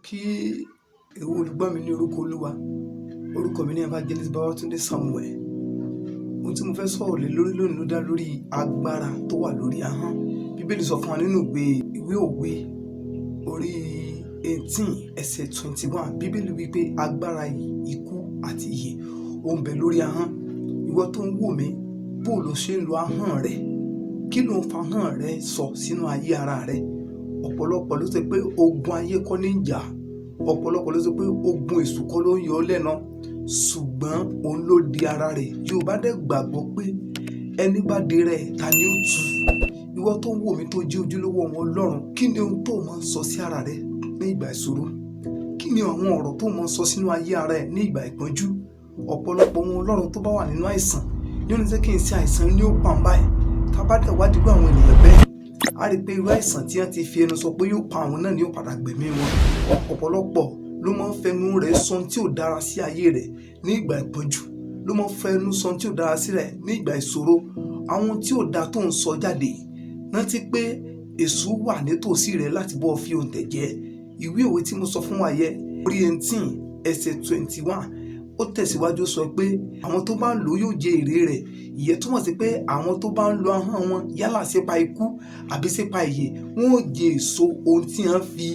kí èwo olùgbọ́ mi ní orúkọ Olúwa. Orúkọ mi ní Evangelist Babatunde Samuel. Ohun tí mo fẹ́ sọ̀rọ̀ lé lórí lónìí ló dá lórí agbára tó wà lórí ahọ́n. Bíbélì sọ fún wa nínú ìwé Òwe orí 18 ẹsẹ̀ 21. Bíbélì wípé agbára ikú àti ìyè ó ń bẹ lórí ahọ́n. Ìwọ tó ń wò mí, bó ló ṣe ń lo ahọ́n rẹ? Kí ló ń fa ahọ́n rẹ sọ sínú ayé ara rẹ? Ọ̀pọ̀lọpọ̀ ló sọ pé ogun ayé kọ́ ní ìjà. Ọ̀pọ̀lọpọ̀ ló sọ pé ogun èṣù kọ́ ló ń yọ ọ́ lẹ́nu. Ṣùgbọ́n òun ló di ara rẹ̀. Yorùbá dẹ̀ gbàgbọ́ pé ẹni bá di rẹ̀ ta ni ó tu. Ìwọ tó ń wò mí tó jẹ́ ojúlówó ọmọ Ọlọ́run, kí ni ohun tó máa ń sọ sí ara rẹ ní ìgbà ìṣòro? Kí ni àwọn ọ̀rọ̀ tó máa ń sọ sínú ayé ara ẹ ní ìgbà ìpọ́njú? Ọ̀pọ̀lọpọ̀ ọmọ Ọlọ́run tó bá wà nínú àìsàn ní oníṣẹ́ kí n ṣe àìsàn ní ó pa ń báyìí. Tá bá dẹ̀ wádìí gbọ́ àwọn ènìyàn bẹ́ẹ̀, a rí pé irú àìsàn tí wọ́n ti fi ẹnu sọ pé yóò pa àwọn náà ni yóò padà gbẹ̀mí wọn. Ọ̀pọ̀lọpọ̀ ló máa ń fẹnu rẹ̀ sọ tí ò dára sí ayé rẹ̀ ní ìgbà ìpọ́njú, ló máa ń fẹnu sọ tí ò dára sí rẹ̀ ní ìgbà ìṣòro. Àwọn tí ò dáa tó ń sọ jáde, rántí pé èṣù wà nítòsí rẹ̀ láti bọ́ fi òǹtẹ̀ jẹ. Ìwé Òwe tí mo sọ fún wa yẹ orí 18 ẹsẹ̀ 21 ó tẹ̀síwájú sọ pé àwọn tó bá ń lò yóò jẹ èrè rẹ̀. Ìyẹn túmọ̀ sí pé àwọn tó bá ń lo ahọ́n wọn yálà sípa ikú àbí sípa ìyè, wọn ò jẹ èso ohun tí wọ́n fi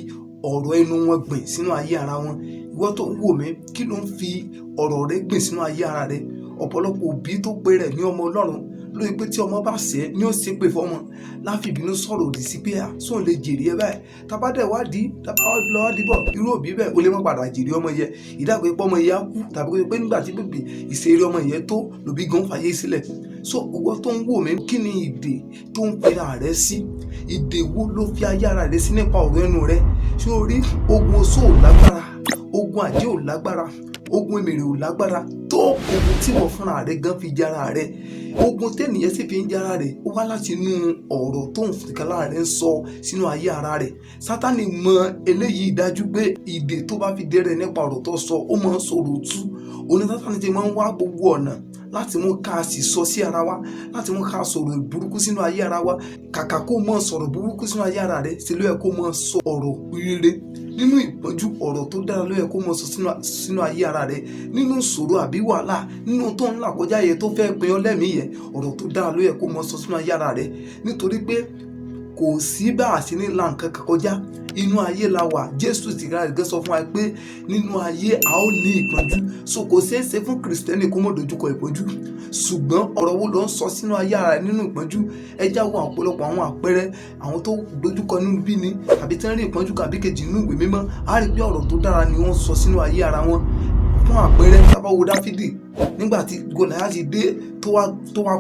ọ̀rọ̀ ẹnu wọn gbìn sínú ayé ara wọn. Ìwọ tó ń wò mí, kí ló ń fi ọ̀rọ̀ rẹ gbìn sínú ayé ara rẹ? Ọ̀pọ̀lọpọ̀ òbí tó pe rẹ̀ ní ọmọ Ọlọ́run lórí pé tí ọmọ bá ṣẹ̀ ní ó ṣe pé fọ́mọ láfi ìbínú sọ̀rọ̀ òdì sí pé sóun lè jèrè ẹ báyìí. Tábá dẹ̀ wádìí, tábá lọ wádìí bọ̀, irú òbí bẹ́ẹ̀ ó lè má padà jèrè ọmọ yẹn. Ìdáàbò pé ọmọ yẹn á kú, tàbí pé nígbà tí bèbè ìṣeré ọmọ yẹn tó lòbí gan fàyè sílẹ̀. So ìwọ tó ń wò mí, kí ni ìdè tó ń pera rẹ sí? Ìdè wo ló fi ayé ara rẹ sí nípa ọ̀rọ̀ ẹnu rẹ? Ṣé o rí ogun oṣó ò lágbára, ogun àjẹ́ ò lágbára, ogun èmèrè ò lágbára tó ogun tí wọ́n fúnra rẹ̀ gan fi jára rẹ̀. Ogun tẹ́nìyẹn sì fi ń jára rẹ̀ ó wá láti inú ọ̀rọ̀ tó ń fìkàlà rẹ̀ ń sọ sínú ayé ara rẹ̀. Sátánì mọ eléyìí dájú pé ìdè tó bá fi dé rẹ̀ nípa ọ̀rọ̀ tó sọ ó máa ń sọ̀rọ̀ tú. Òní Sátánì ti máa ń wá gbogbo ọ̀nà láti mú ká sì sọ sí ara wa, láti mú ká sọ̀rọ̀ burúkú sínú ayé ara wa. Kàkà kó máa sọ̀rọ̀ burúkú sínú ayé ara rẹ̀, ṣe ló yẹ kó máa sọ ọ̀rọ̀ rere. Nínú ìpọ́njú, ọ̀rọ̀ tó dára ló yẹ kó máa sọ sínú ayé ara rẹ̀. Nínú ìṣòro àbí wàhálà, nínú tó ń là kọjá yẹ tó fẹ́ pin ọ́ lẹ́mìí yẹ, ọ̀rọ̀ tó dára ló yẹ kó máa sọ sínú ayé ara rẹ̀. Nítorí pé kò sí bá a ṣe ní là nǹkan kan kọjá. Inú ayé la wà. Jésù ti ra ẹ̀gẹ́ sọ fún wa pé nínú ayé a ó ní ìpọ́njú. So kò ṣeé ṣe fún Kristẹni kó má dojúkọ ìpọ́njú. Ṣùgbọ́n ọ̀rọ̀ wo ló ń sọ sínú ayé ara rẹ̀ nínú ìpọ́njú? Ẹ jáwọ́ ọ̀pọ̀lọpọ̀ àwọn àpẹẹrẹ àwọn tó dojúkọ nínú bí ni àbí tí wọ́n rí ìpọ́njú kàbí kejì nínú ìwé mímọ́. A rí pé ọ̀rọ̀ tó dára ni wọ́n sọ sínú ayé ara wọn. Fún àpẹẹrẹ, tá bá wo Dáfídì nígbà tí Gòláyátì dé tó wá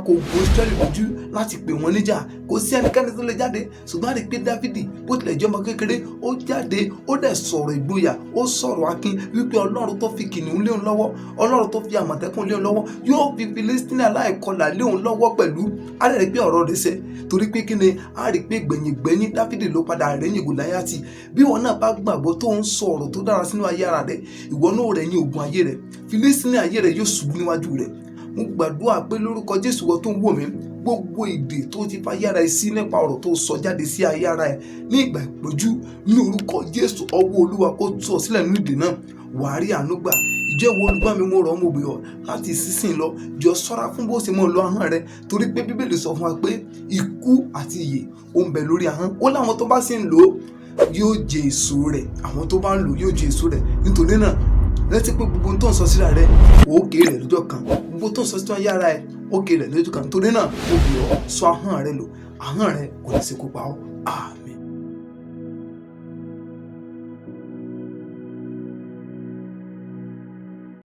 kó ogun Ísírẹ́lì lójú láti pè wọ́n níjà, kò sí ẹnikẹ́ni tó lè jáde. Ṣùgbọ́n a rí pé Dáfídì bó tilẹ̀ jẹ́ ọmọ kékeré, ó jáde, ó dẹ̀ sọ̀rọ̀ ìgboyà, ó sọ̀rọ̀ akin wípé Ọlọ́run tó fi kìnnìún lé òun lọ́wọ́, Ọlọ́run tó fi àmọ̀tẹ́kùn lé òun lọ́wọ́, yóò fi Fílístínì aláìkọlà lé òun lọ́wọ́ pẹ̀lú. A rí pé ọ̀rọ̀ rẹ̀ ṣẹ torí pé kíni, a rí pé gbẹ̀yìn Dáfídì ló padà rẹ́yìn Gòláyátì. Bí wọn náà bá gbàgbọ́ tó ń sọ ọ̀rọ̀ tó dára sínú ayé ara rẹ̀, ìwọ náà rẹ́yìn ogun ayé rẹ̀. Fílístínì ayé rẹ̀ yóò ṣubú níwájú rẹ̀. Mo gbàdúrà pé lórúkọ Jésù wọ́n tó ń wò mí, gbogbo ìdè tó ti fa ayé ara ẹ sí nípa ọ̀rọ̀ tó sọ jáde sí ayé ara ẹ ní ìgbà ìpọ́njú, ní orúkọ Jésù ọwọ́ Olúwa kó tú ọ sílẹ̀ nínú ìdè náà. Wàá rí àánú gbà. Ìjẹ́ wo olùgbọ́ mi, mo rọ̀ ọ́ mo bẹ̀ ọ́ láti sísìn lọ jọ ṣọ́ra fún bó ṣe máa lo ahọ́n rẹ. Torí pé Bíbélì sọ fún wa pé ikú àti ìyè ó ń bẹ lórí ahọ́n. Ó láwọn tó bá sì ń lò ó yóò jẹ èso rẹ̀. Àwọn tó bá ń lò yóò jẹ èso rẹ̀. Nítorí náà rántí pé gbogbo ohun tó ń sọ síra rẹ òkè rẹ̀ lọ́jọ́ kan. Gbogbo tó ń sọ sínú ayé ara ẹ òkè rẹ̀ lọ́jọ́ kan. Nítorí náà ó bẹ̀ ọ́, sọ ahọ́n rẹ lò. Ahọ́n rẹ kò ní ṣekú pa ọ́. Àmín.